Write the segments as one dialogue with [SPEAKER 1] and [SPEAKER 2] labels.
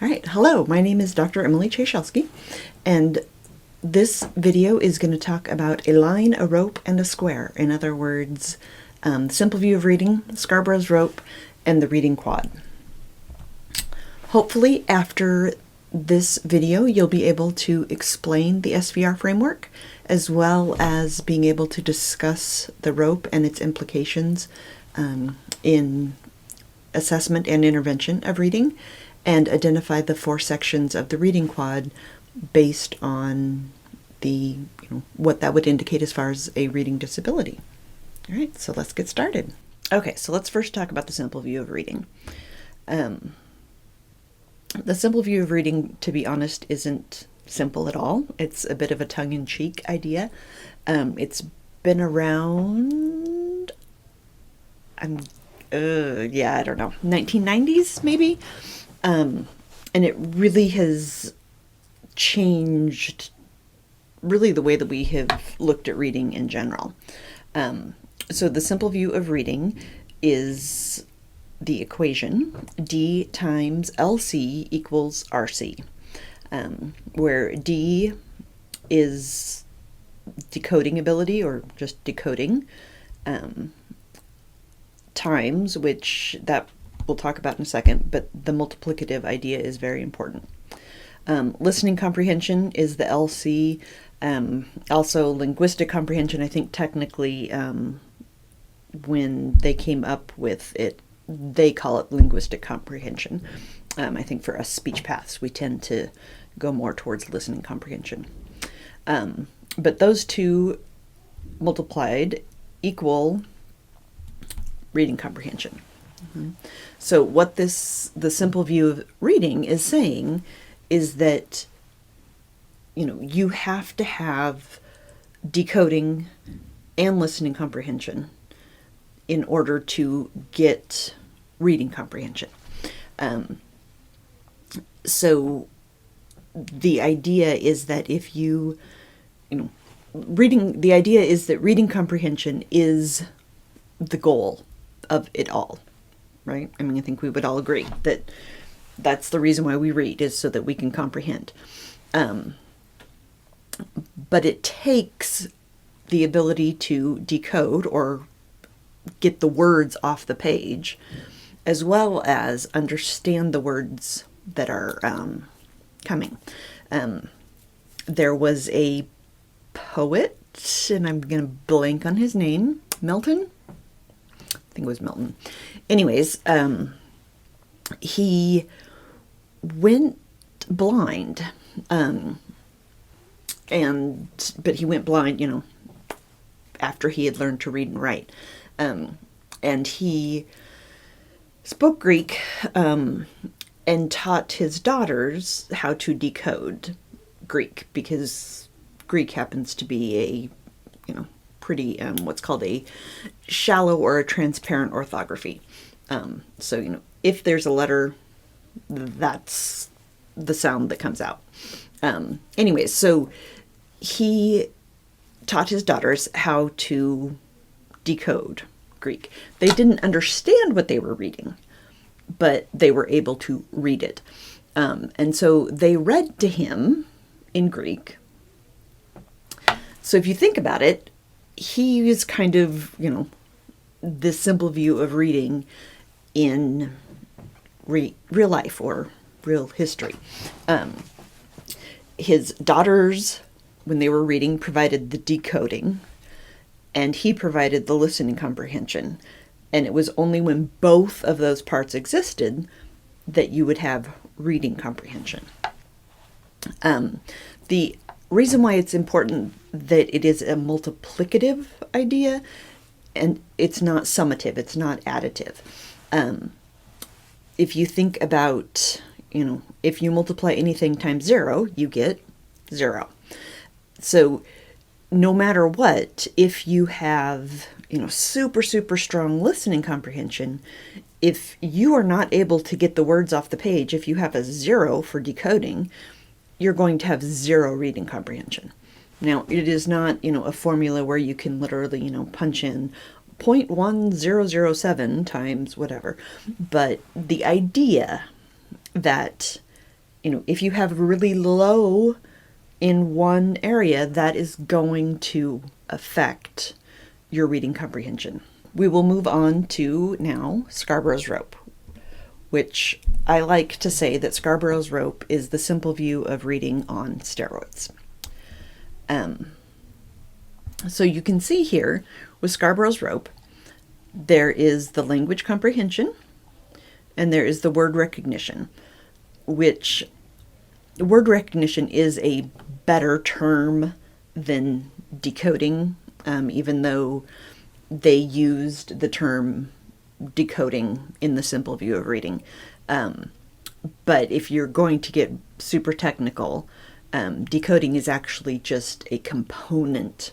[SPEAKER 1] All right, hello, my name is Dr. Emily Chashelsky, and this video is going to talk about a line, a rope, and a square. In other words, simple view of reading, Scarborough's rope, and the reading quad. Hopefully after this video you'll be able to explain the SVR framework as well as being able to discuss the rope and its implications in assessment and intervention of reading, and identify the 4 sections of the reading quad based on the what that would indicate as far as a reading disability. All right, so let's get started. Okay, so let's first talk about the simple view of reading. The simple view of reading, to be honest, isn't simple at all. It's a bit of a tongue-in-cheek idea. It's been around, I don't know, 1990s maybe? And it really has changed really the way that we have looked at reading in general. So the simple view of reading is the equation D times LC equals RC, where D is decoding ability, or just decoding, times, which that we'll talk about in a second, but the multiplicative idea is very important. Listening comprehension is the LC. Also linguistic comprehension, I think technically when they came up with it, they call it linguistic comprehension. I think for us speech paths, we tend to go more towards listening comprehension. But those two multiplied equal reading comprehension. So what the simple view of reading is saying is that you have to have decoding and listening comprehension in order to get reading comprehension. So the idea is that if reading comprehension is the goal of it all, right? I mean, I think we would all agree that that's the reason why we read, is so that we can comprehend. But it takes the ability to decode or get the words off the page, as well as understand the words that are coming. There was a poet, and I'm going to blank on his name, Milton? I think it was Milton. Anyways, he went blind, but he went blind, after he had learned to read and write. And he spoke Greek, and taught his daughters how to decode Greek, because Greek happens to be a, pretty, what's called a shallow or a transparent orthography. So, if there's a letter, that's the sound that comes out. Anyways, so he taught his daughters how to decode Greek. They didn't understand what they were reading, but they were able to read it. And so they read to him in Greek. So if you think about it, he is kind of, this simple view of reading in real life or real history. His daughters, when they were reading, provided the decoding, and he provided the listening comprehension. And it was only when both of those parts existed that you would have reading comprehension. The reason why it's important that it is a multiplicative idea, and it's not summative, it's not additive. If you think about, if you multiply anything times 0, you get 0. So no matter what, if you have, super, super strong listening comprehension, if you are not able to get the words off the page, if you have a 0 for decoding, you're going to have 0 reading comprehension. Now, it is not, a formula where you can literally, punch in 0.1007 times whatever. But the idea that if you have really low in one area, that is going to affect your reading comprehension. We will move on to now Scarborough's rope, which I like to say that Scarborough's rope is the simple view of reading on steroids. So you can see here with Scarborough's rope, there is the language comprehension and there is the word recognition, which word recognition is a better term than decoding, even though they used the term decoding in the simple view of reading. But if you're going to get super technical, decoding is actually just a component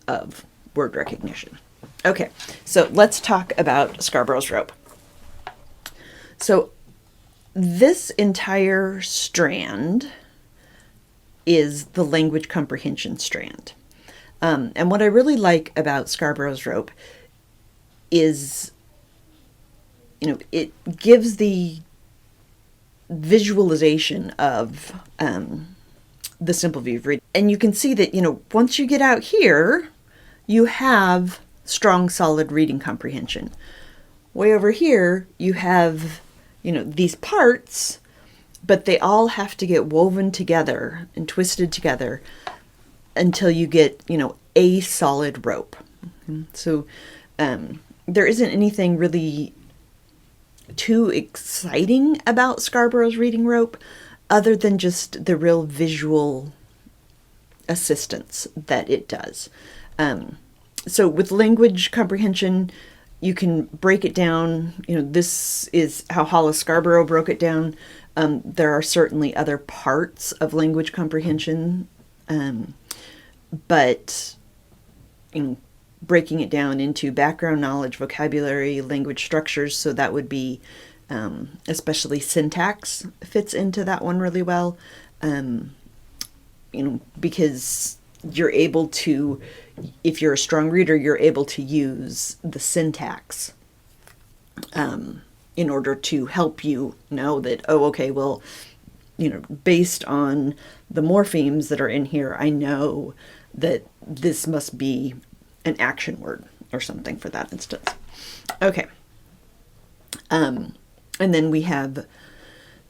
[SPEAKER 1] of word recognition. Okay, so let's talk about Scarborough's rope. So this entire strand is the language comprehension strand. And what I really like about Scarborough's rope is, it gives the visualization of the simple view of reading. And you can see that, once you get out here, you have strong, solid reading comprehension. Way over here, you have, these parts, but they all have to get woven together and twisted together until you get, a solid rope. So there isn't anything really too exciting about Scarborough's reading rope other than just the real visual assistance that it does. So with language comprehension, you can break it down. This is how Hollis Scarborough broke it down. There are certainly other parts of language comprehension, but breaking it down into background knowledge, vocabulary, language structures, so that would be especially syntax fits into that one really well, because you're able to, if you're a strong reader, you're able to use the syntax in order to help you know that, based on the morphemes that are in here, I know that this must be an action word or something for that instance. Okay. And then we have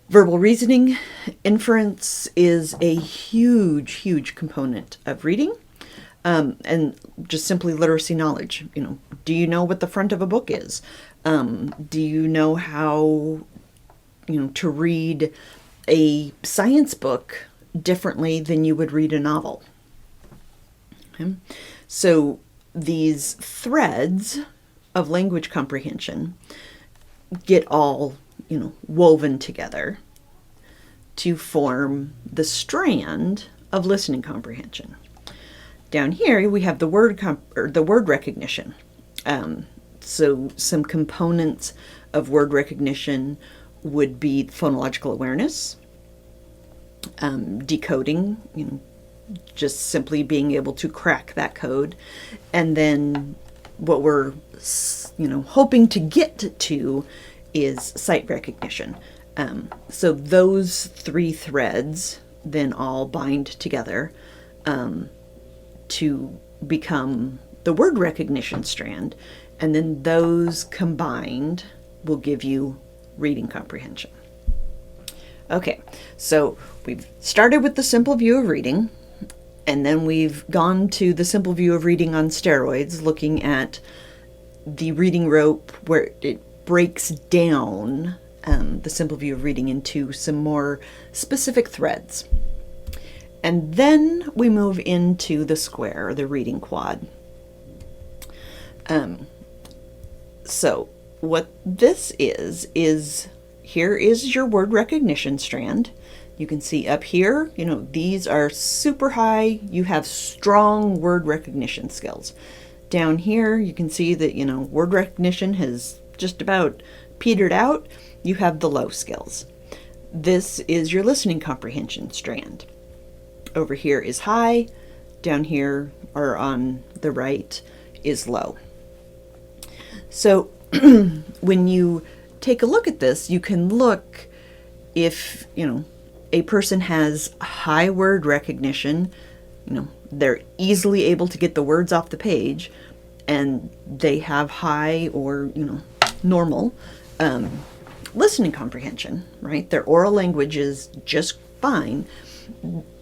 [SPEAKER 1] verbal reasoning. Inference is a huge, huge component of reading. And just simply literacy knowledge. Do you know what the front of a book is? Do you know how, to read a science book differently than you would read a novel? Okay. So these threads of language comprehension get all, woven together to form the strand of listening comprehension. Down here we have the word recognition. So some components of word recognition would be phonological awareness, decoding, just simply being able to crack that code, and then what we're hoping to get to is sight recognition. So those three threads then all bind together to become the word recognition strand, and then those combined will give you reading comprehension. Okay, so we've started with the simple view of reading, and then we've gone to the simple view of reading on steroids, looking at the reading rope where it breaks down the simple view of reading into some more specific threads. And then we move into the square, the reading quad. So what this is here is your word recognition strand. You can see up here, these are super high. You have strong word recognition skills. Down here, you can see that, word recognition has just about petered out. You have the low skills. This is your listening comprehension strand. Over here is high. Down here, or on the right, is low. So when you take a look at this, you can look if, a person has high word recognition, they're easily able to get the words off the page, and they have high or, normal listening comprehension, right? Their oral language is just fine.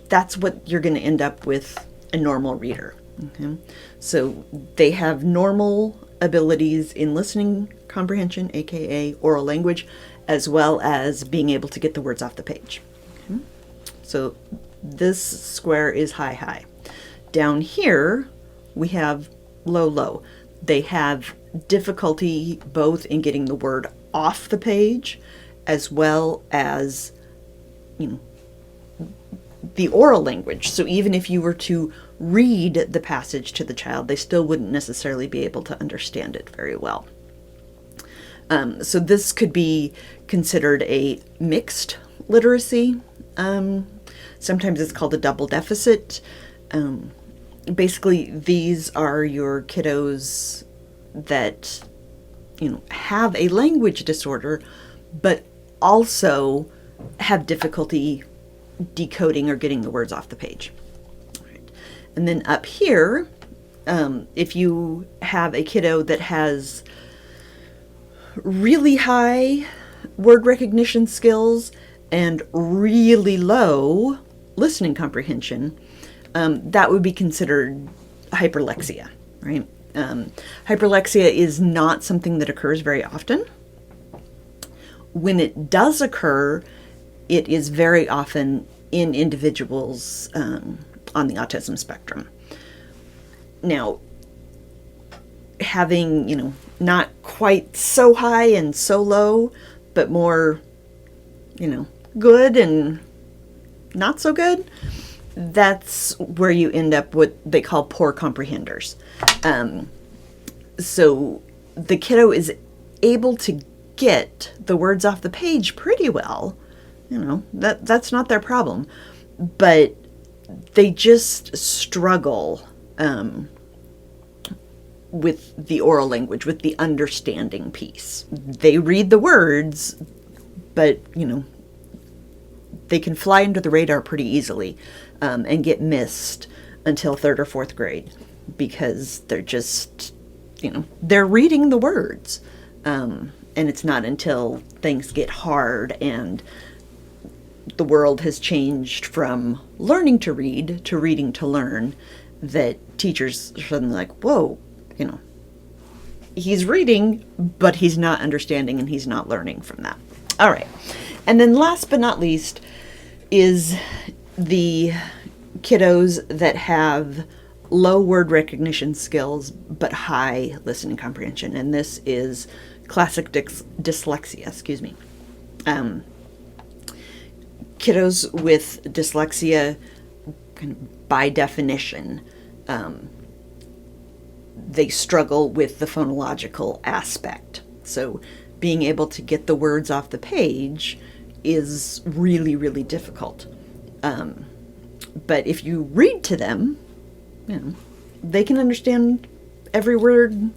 [SPEAKER 1] That's what you're going to end up with a normal reader. Okay? So they have normal abilities in listening comprehension, aka oral language, as well as being able to get the words off the page. Okay? So this square is high, high. Down here, we have low, low. They have difficulty both in getting the word off the page as well as, the oral language. So even if you were to read the passage to the child, they still wouldn't necessarily be able to understand it very well. So this could be considered a mixed literacy. Sometimes it's called a double deficit. Basically, these are your kiddos that, have a language disorder, but also have difficulty decoding or getting the words off the page. Right. And then up here, if you have a kiddo that has really high word recognition skills and really low listening comprehension, that would be considered hyperlexia, right? Hyperlexia is not something that occurs very often. When it does occur, it is very often in individuals on the autism spectrum. Now, having, not quite so high and so low, but more, good and not so good, that's where you end up what they call poor comprehenders. So the kiddo is able to get the words off the page pretty well. That's not their problem, but they just struggle with the oral language, with the understanding piece. They read the words, but, they can fly under the radar pretty easily and get missed until 3rd or 4th grade because they're just, they're reading the words. And it's not until things get hard and the world has changed from learning to read to reading to learn that teachers are suddenly like, whoa, he's reading, but he's not understanding and he's not learning from that. All right. And then last but not least is the kiddos that have low word recognition skills but high listening comprehension. And this is classic dyslexia, Kiddos with dyslexia, kind of by definition, they struggle with the phonological aspect. So being able to get the words off the page is really, really difficult. But if you read to them, they can understand every word,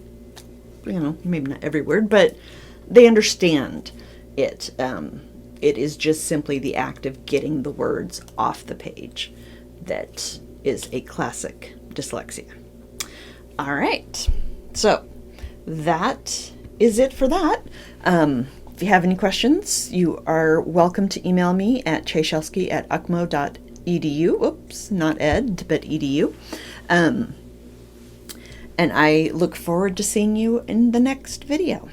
[SPEAKER 1] maybe not every word, but they understand it. It is just simply the act of getting the words off the page that is a classic dyslexia. All right, so that is it for that. If you have any questions, you are welcome to email me at chashelski@ucmo.edu. Oops, not ed, but edu. And I look forward to seeing you in the next video.